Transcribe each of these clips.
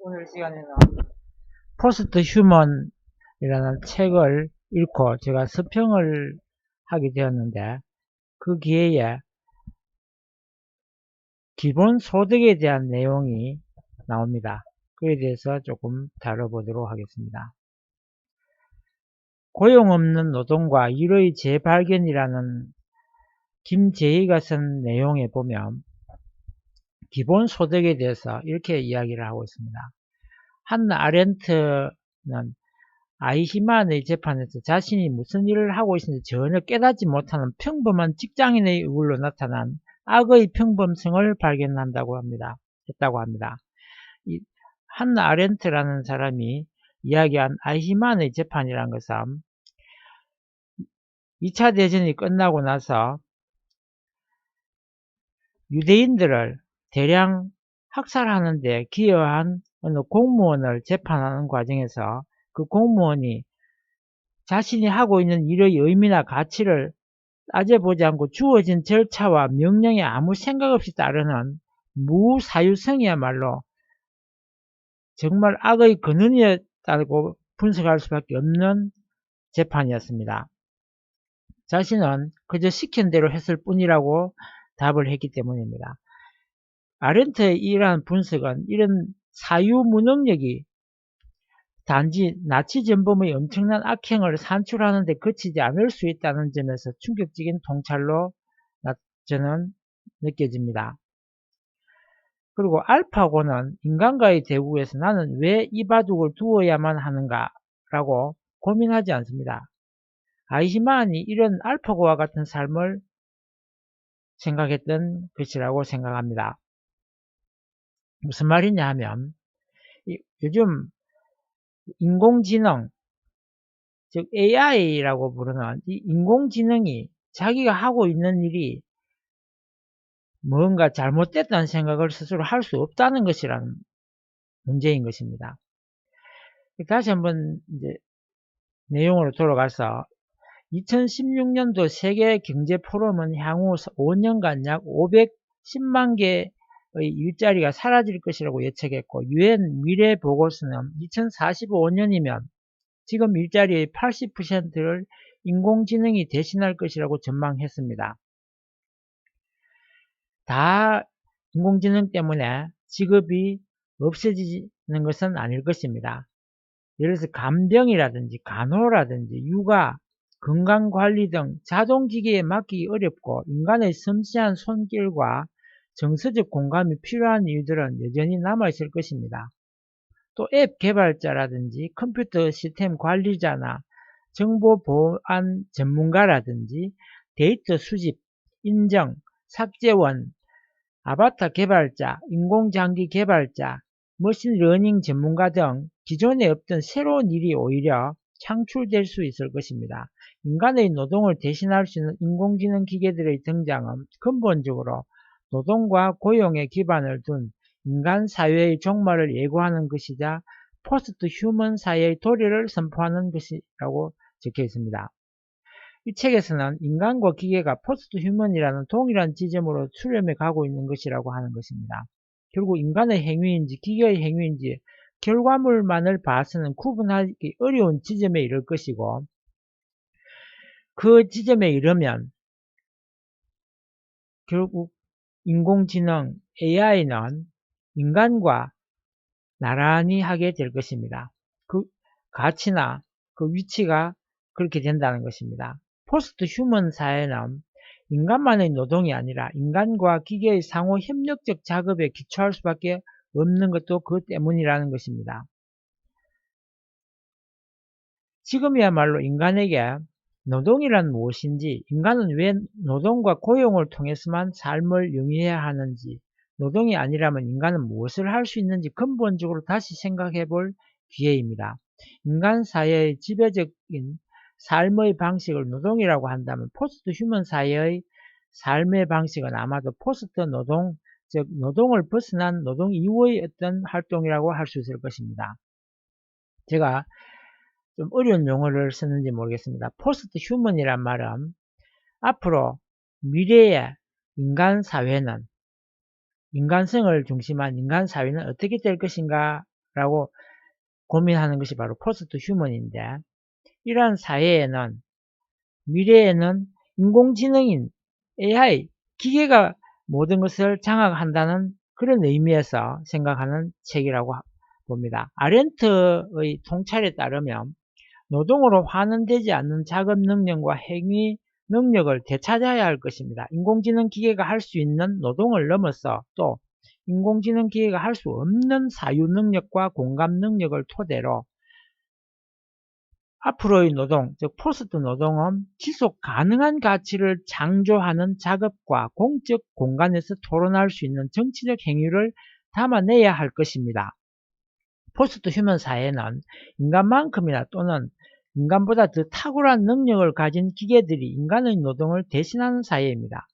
오늘 시간에는 포스트 휴먼이라는 책을 읽고 제가 서평을 하게 되었는데, 그 기회에 기본 소득에 대한 내용이 나옵니다. 그에 대해서 조금 다뤄보도록 하겠습니다. 고용 없는 노동과 일의 재발견이라는 김재희가 쓴 내용에 보면 기본 소득에 대해서 이렇게 이야기를 하고 있습니다. 한나 아렌트는 아이히만의 재판에서 자신이 무슨 일을 하고 있는지 전혀 깨닫지 못하는 평범한 직장인의 얼굴로 나타난 악의 평범성을 발견한다고 합니다. 했다고 합니다. 이 한나 아렌트라는 사람이 이야기한 아이히만의 재판이라는 것은 2차 대전이 끝나고 나서 유대인들을 대량 학살하는 데 기여한 어느 공무원을 재판하는 과정에서 그 공무원이 자신이 하고 있는 일의 의미나 가치를 따져보지 않고 주어진 절차와 명령에 아무 생각 없이 따르는 무사유성이야말로 정말 악의 근원이었다고 분석할 수밖에 없는 재판이었습니다. 자신은 그저 시킨 대로 했을 뿐이라고 답을 했기 때문입니다. 아렌트의 이러한 분석은 이런 사유무능력이 단지 나치 전범의 엄청난 악행을 산출하는 데 그치지 않을 수 있다는 점에서 충격적인 통찰로 저는 느껴집니다. 그리고 알파고는 인간과의 대국에서 나는 왜 이 바둑을 두어야만 하는가 라고 고민하지 않습니다. 아이히만이 이런 알파고와 같은 삶을 생각했던 것이라고 생각합니다. 무슨 말이냐 하면 요즘 인공지능, 즉 AI라고 부르는 이 인공지능이 자기가 하고 있는 일이 뭔가 잘못됐다는 생각을 스스로 할 수 없다는 것이라는 문제인 것입니다. 다시 한번 이제 내용으로 돌아가서 2016년도 세계경제포럼은 향후 5년간 약 510만 개의 일자리가 사라질 것이라고 예측했고, 유엔 미래보고서는 2045년이면 지금 일자리의 80%를 인공지능이 대신할 것이라고 전망했습니다. 다 인공지능 때문에 직업이 없어지는 것은 아닐 것입니다. 예를 들어서 간병이라든지 간호라든지 육아, 건강관리 등 자동기계에 맡기기 어렵고 인간의 섬세한 손길과 정서적 공감이 필요한 일들은 여전히 남아있을 것입니다. 또 앱 개발자라든지 컴퓨터 시스템 관리자나 정보보안 전문가라든지 데이터 수집, 인정, 삭제원, 아바타 개발자, 인공장기 개발자, 머신러닝 전문가 등 기존에 없던 새로운 일이 오히려 창출될 수 있을 것입니다. 인간의 노동을 대신할 수 있는 인공지능 기계들의 등장은 근본적으로 노동과 고용에 기반을 둔 인간 사회의 종말을 예고하는 것이자 포스트 휴먼 사회의 도래를 선포하는 것이라고 적혀 있습니다. 이 책에서는 인간과 기계가 포스트 휴먼이라는 동일한 지점으로 수렴해 가고 있는 것이라고 하는 것입니다. 결국 인간의 행위인지 기계의 행위인지 결과물만을 봐서는 구분하기 어려운 지점에 이를 것이고, 그 지점에 이르면 결국 인공지능 AI는 인간과 나란히 하게 될 것입니다. 그 가치나 그 위치가 그렇게 된다는 것입니다. 포스트 휴먼 사회는 인간만의 노동이 아니라 인간과 기계의 상호 협력적 작업에 기초할 수밖에 없는 것도 그 때문이라는 것입니다. 지금이야말로 인간에게 노동이란 무엇인지, 인간은 왜 노동과 고용을 통해서만 삶을 영위해야 하는지, 노동이 아니라면 인간은 무엇을 할 수 있는지 근본적으로 다시 생각해 볼 기회입니다. 인간 사회의 지배적인 삶의 방식을 노동이라고 한다면 포스트 휴먼 사회의 삶의 방식은 아마도 포스트 노동, 즉 노동을 벗어난 노동 이후의 어떤 활동이라고 할 수 있을 것입니다. 제가 좀 어려운 용어를 쓰는지 모르겠습니다. 포스트 휴먼이란 말은 앞으로 미래의 인간 사회는, 인간성을 중심한 인간 사회는 어떻게 될 것인가 라고 고민하는 것이 바로 포스트 휴먼인데, 이러한 사회에는 미래에는 인공지능인 AI, 기계가 모든 것을 장악한다는 그런 의미에서 생각하는 책이라고 봅니다. 아렌트의 통찰에 따르면 노동으로 환원되지 않는 작업 능력과 행위 능력을 되찾아야 할 것입니다. 인공지능 기계가 할 수 있는 노동을 넘어서 또 인공지능 기계가 할 수 없는 사유 능력과 공감 능력을 토대로 앞으로의 노동, 즉 포스트 노동은 지속 가능한 가치를 창조하는 작업과 공적 공간에서 토론할 수 있는 정치적 행위를 담아내야 할 것입니다. 포스트 휴먼 사회는 인간만큼이나 또는 인간보다 더 탁월한 능력을 가진 기계들이 인간의 노동을 대신하는 사회입니다.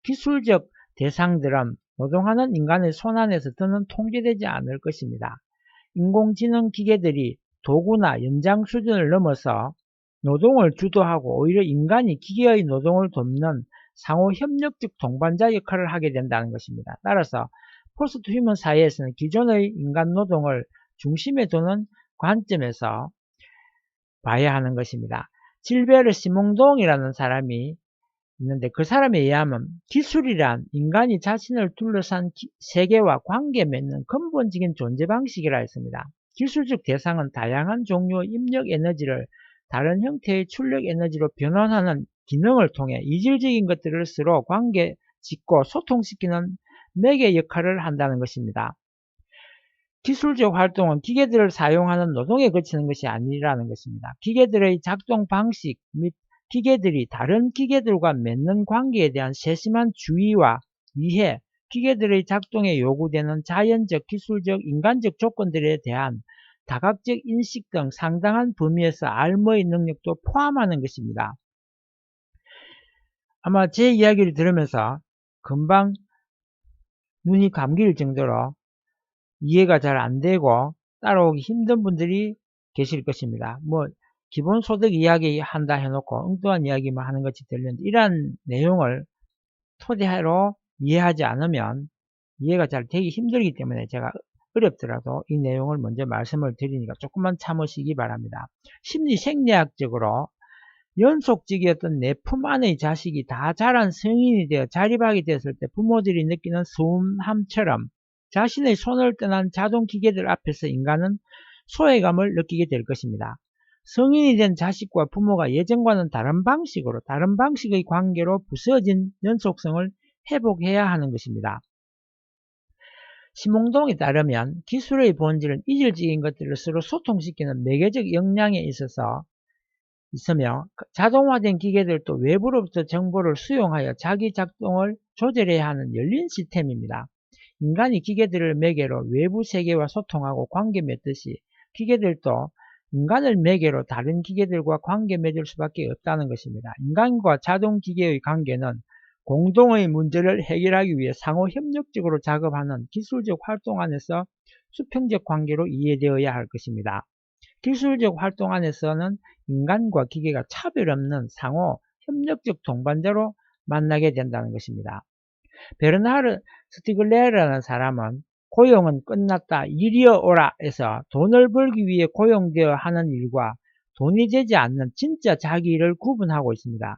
기술적 대상들은 노동하는 인간의 손안에서 더는 통제되지 않을 것입니다. 인공지능 기계들이 도구나 연장 수준을 넘어서 노동을 주도하고 오히려 인간이 기계의 노동을 돕는 상호 협력적 동반자 역할을 하게 된다는 것입니다. 따라서 포스트 휴먼 사회에서는 기존의 인간 노동을 중심에 두는 관점에서 봐야 하는 것입니다. 질베르 시몽동이라는 사람이 있는데 그 사람에 의하면 기술이란 인간이 자신을 둘러싼 세계와 관계 맺는 근본적인 존재 방식이라 했습니다. 기술적 대상은 다양한 종류의 입력 에너지를 다른 형태의 출력 에너지로 변환하는 기능을 통해 이질적인 것들을 서로 관계 짓고 소통시키는 매개 역할을 한다는 것입니다. 기술적 활동은 기계들을 사용하는 노동에 그치는 것이 아니라는 것입니다. 기계들의 작동 방식 및 기계들이 다른 기계들과 맺는 관계에 대한 세심한 주의와 이해, 기계들의 작동에 요구되는 자연적, 기술적, 인간적 조건들에 대한 다각적 인식 등 상당한 범위에서 알무의 능력도 포함하는 것입니다. 아마 제 이야기를 들으면서 금방 눈이 감길 정도로 이해가 잘 안되고 따라오기 힘든 분들이 계실 것입니다. 기본소득 이야기 한다 해놓고 엉뚱한 이야기만 하는 것이 들리는데 이러한 내용을 토대로 이해하지 않으면 이해가 잘 되기 힘들기 때문에 제가 어렵더라도 이 내용을 먼저 말씀을 드리니까 조금만 참으시기 바랍니다. 심리생리학적으로 연속적이었던 내 품 안의 자식이 다 자란 성인이 되어 자립하게 되었을 때 부모들이 느끼는 서운함처럼 자신의 손을 떠난 자동기계들 앞에서 인간은 소외감을 느끼게 될 것입니다. 성인이 된 자식과 부모가 예전과는 다른 방식의 관계로 부서진 연속성을 회복해야 하는 것입니다. 시몽동에 따르면 기술의 본질은 이질적인 것들을 서로 소통시키는 매개적 역량에 있으며 자동화된 기계들도 외부로부터 정보를 수용하여 자기 작동을 조절해야 하는 열린 시스템입니다. 인간이 기계들을 매개로 외부 세계와 소통하고 관계 맺듯이 기계들도 인간을 매개로 다른 기계들과 관계 맺을 수밖에 없다는 것입니다. 인간과 자동기계의 관계는 공동의 문제를 해결하기 위해 상호 협력적으로 작업하는 기술적 활동 안에서 수평적 관계로 이해되어야 할 것입니다. 기술적 활동 안에서는 인간과 기계가 차별 없는 상호 협력적 동반자로 만나게 된다는 것입니다. 베르나르 스티글레르라는 사람은 고용은 끝났다 이리어 오라 에서 돈을 벌기 위해 고용되어 하는 일과 돈이 되지 않는 진짜 자기 일을 구분하고 있습니다.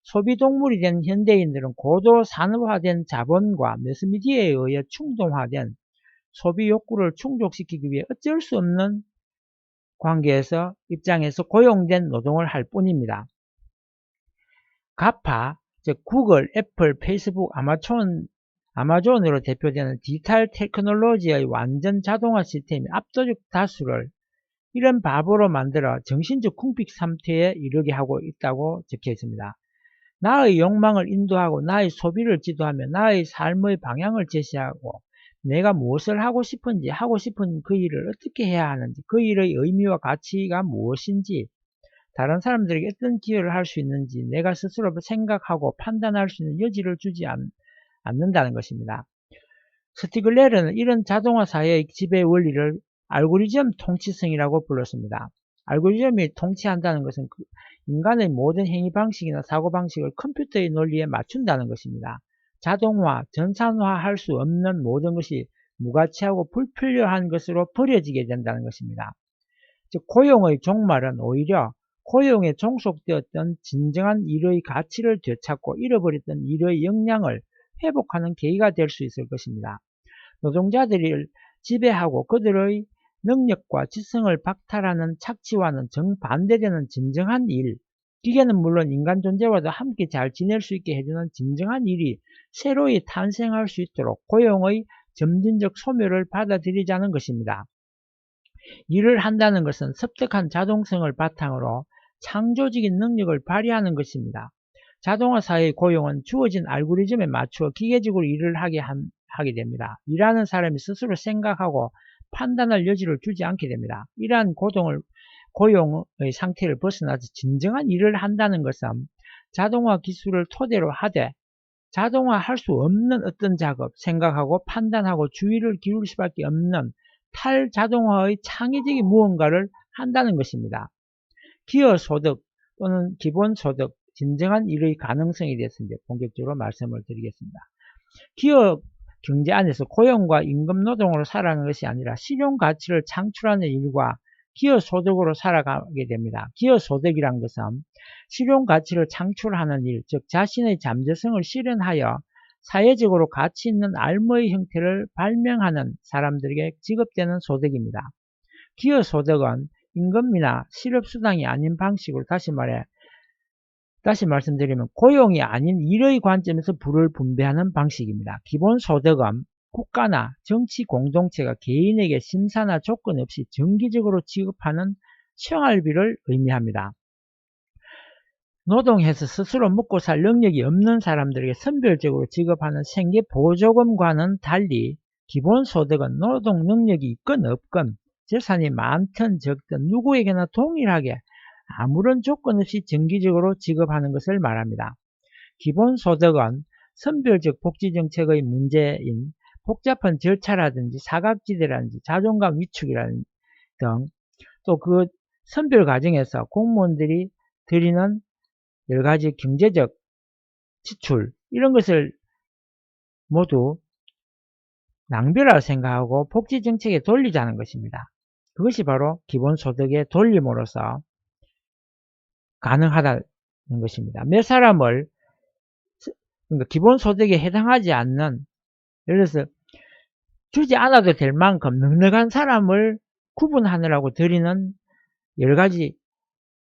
소비동물이 된 현대인들은 고도 산업화된 자본과 매스미디어에 의해 충동화된 소비 욕구를 충족시키기 위해 어쩔 수 없는 관계에서 입장에서 고용된 노동을 할 뿐입니다. 가파, 즉 구글, 애플, 페이스북, 아마존으로 대표되는 디지털 테크놀로지의 완전 자동화 시스템이 압도적 다수를 이런 바보로 만들어 정신적 궁핍 상태에 이르게 하고 있다고 적혀 있습니다. 나의 욕망을 인도하고 나의 소비를 지도하며 나의 삶의 방향을 제시하고 내가 무엇을 하고 싶은지 하고 싶은 그 일을 어떻게 해야 하는지 그 일의 의미와 가치가 무엇인지 다른 사람들에게 어떤 기여를 할 수 있는지 내가 스스로 생각하고 판단할 수 있는 여지를 주지 않는다는 것입니다. 스티글레르는 이런 자동화 사회의 지배 원리를 알고리즘 통치성이라고 불렀습니다. 알고리즘이 통치한다는 것은 인간의 모든 행위 방식이나 사고 방식을 컴퓨터의 논리에 맞춘다는 것입니다. 자동화, 전산화할 수 없는 모든 것이 무가치하고 불필요한 것으로 버려지게 된다는 것입니다. 즉 고용의 종말은 오히려 고용에 종속되었던 진정한 일의 가치를 되찾고 잃어버렸던 일의 역량을 회복하는 계기가 될 수 있을 것입니다. 노동자들을 지배하고 그들의 능력과 지성을 박탈하는 착취와는 정반대되는 진정한 일, 기계는 물론 인간 존재와도 함께 잘 지낼 수 있게 해주는 진정한 일이 새로이 탄생할 수 있도록 고용의 점진적 소멸을 받아들이자는 것입니다. 일을 한다는 것은 습득한 자동성을 바탕으로 창조적인 능력을 발휘하는 것입니다. 자동화 사회의 고용은 주어진 알고리즘에 맞추어 기계적으로 일을 하게 됩니다. 일하는 사람이 스스로 생각하고 판단할 여지를 주지 않게 됩니다. 이러한 고용의 상태를 벗어나서 진정한 일을 한다는 것은 자동화 기술을 토대로 하되 자동화할 수 없는 어떤 작업, 생각하고 판단하고 주의를 기울일 수밖에 없는 탈자동화의 창의적인 무언가를 한다는 것입니다. 기여소득 또는 기본소득, 진정한 일의 가능성에 대해서 이제 본격적으로 말씀을 드리겠습니다. 기업 경제 안에서 고용과 임금 노동으로 살아가는 것이 아니라 실용 가치를 창출하는 일과 기여소득으로 살아가게 됩니다. 기여소득이란 것은 실용 가치를 창출하는 일, 즉 자신의 잠재성을 실현하여 사회적으로 가치 있는 알무의 형태를 발명하는 사람들에게 지급되는 소득입니다. 기여소득은 임금이나 실업수당이 아닌 방식으로 다시 말씀드리면 고용이 아닌 일의 관점에서 부를 분배하는 방식입니다. 기본소득은 국가나 정치 공동체가 개인에게 심사나 조건 없이 정기적으로 지급하는 생활비를 의미합니다. 노동해서 스스로 먹고 살 능력이 없는 사람들에게 선별적으로 지급하는 생계보조금과는 달리 기본소득은 노동 능력이 있건 없건 재산이 많든 적든 누구에게나 동일하게 아무런 조건 없이 정기적으로 지급하는 것을 말합니다. 기본소득은 선별적 복지정책의 문제인 복잡한 절차라든지 사각지대라든지 자존감 위축이라든지 등 또 그 선별 과정에서 공무원들이 드리는 여러가지 경제적 지출 이런 것을 모두 낭비라고 생각하고 복지정책에 돌리자는 것입니다. 그것이 바로 기본소득의 돌림으로써 가능하다는 것입니다. 몇 사람을 그러니까 기본소득에 해당하지 않는 예를 들어서 주지 않아도 될 만큼 넉넉한 사람을 구분하느라고 들이는 여러가지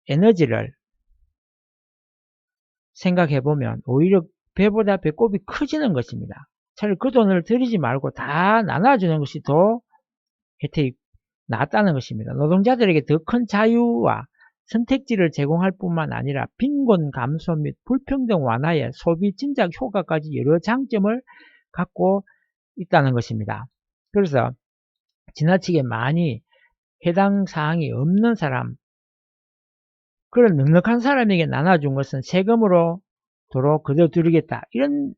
에너지를 생각해보면 오히려 배보다 배꼽이 커지는 것입니다. 차라리 그 돈을 들이지 말고 다 나눠주는 것이 더 혜택이 낫다는 것입니다. 노동자들에게 더 큰 자유와 선택지를 제공할 뿐만 아니라 빈곤 감소 및 불평등 완화에 소비 진작 효과까지 여러 장점을 갖고 있다는 것입니다. 그래서 지나치게 많이 해당 사항이 없는 사람, 그런 넉넉한 사람에게 나눠준 것은 세금으로 도로 그대로 드리겠다. 이런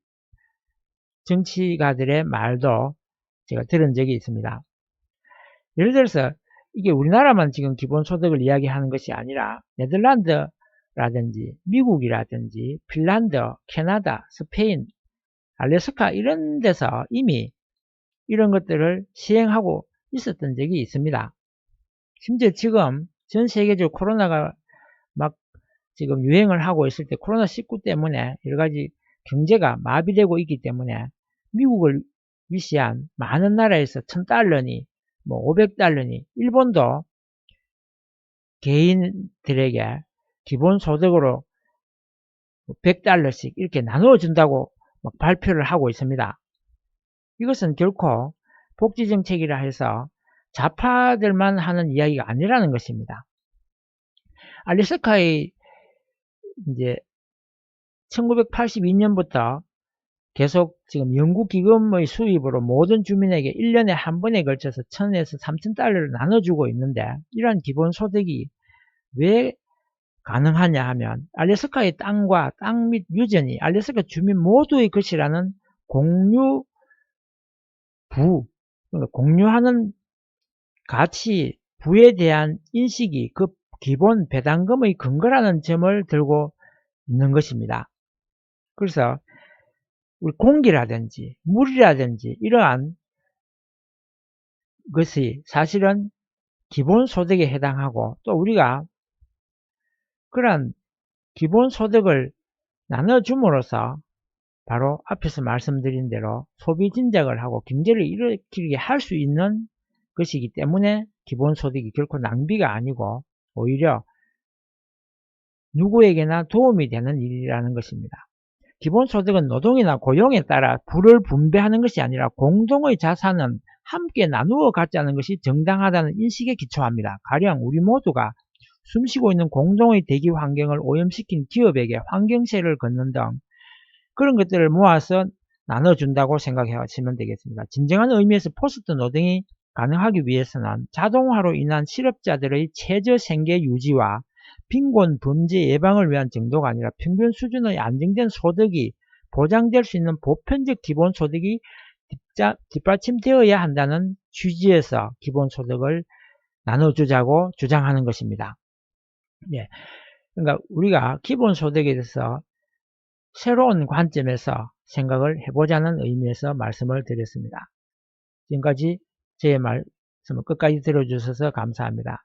정치가들의 말도 제가 들은 적이 있습니다. 예를 들어서 이게 우리나라만 지금 기본소득을 이야기하는 것이 아니라 네덜란드라든지 미국이라든지 핀란드, 캐나다, 스페인, 알래스카 이런 데서 이미 이런 것들을 시행하고 있었던 적이 있습니다. 심지어 지금 전 세계적으로 코로나가 막 지금 유행을 하고 있을 때 코로나19 때문에 여러가지 경제가 마비되고 있기 때문에 미국을 위시한 많은 나라에서 1000달러니 뭐 500달러니 일본도 개인들에게 기본소득으로 100달러씩 이렇게 나누어 준다고 막 발표를 하고 있습니다. 이것은 결코 복지정책이라 해서 좌파들만 하는 이야기가 아니라는 것입니다. 알래스카의 이제 1982년부터 계속 지금 영국기금의 수입으로 모든 주민에게 1년에 한 번에 걸쳐서 1000에서 3000달러를 나눠주고 있는데 이러한 기본소득이 왜 가능하냐 하면 알래스카의 땅과 땅 및 유전이 알래스카 주민 모두의 것이라는 공유부, 그러니까 공유하는 가치, 부에 대한 인식이 그 기본 배당금의 근거라는 점을 들고 있는 것입니다. 그래서 우리 공기라든지 물이라든지 이러한 것이 사실은 기본소득에 해당하고, 또 우리가 그런 기본소득을 나눠줌으로써 바로 앞에서 말씀드린 대로 소비 진작을 하고 경제를 일으키게 할 수 있는 것이기 때문에 기본소득이 결코 낭비가 아니고 오히려 누구에게나 도움이 되는 일이라는 것입니다. 기본소득은 노동이나 고용에 따라 부를 분배하는 것이 아니라 공동의 자산은 함께 나누어 갖자는 것이 정당하다는 인식에 기초합니다. 가령 우리 모두가 숨쉬고 있는 공동의 대기 환경을 오염시킨 기업에게 환경세를 걷는 등 그런 것들을 모아서 나눠준다고 생각하시면 되겠습니다. 진정한 의미에서 포스트 노동이 가능하기 위해서는 자동화로 인한 실업자들의 최저 생계 유지와 빈곤 범죄 예방을 위한 정도가 아니라 평균 수준의 안정된 소득이 보장될 수 있는 보편적 기본소득이 뒷받침되어야 한다는 취지에서 기본소득을 나눠주자고 주장하는 것입니다. 예. 그러니까 우리가 기본소득에 대해서 새로운 관점에서 생각을 해보자는 의미에서 말씀을 드렸습니다. 지금까지 제 말씀을 끝까지 들어주셔서 감사합니다.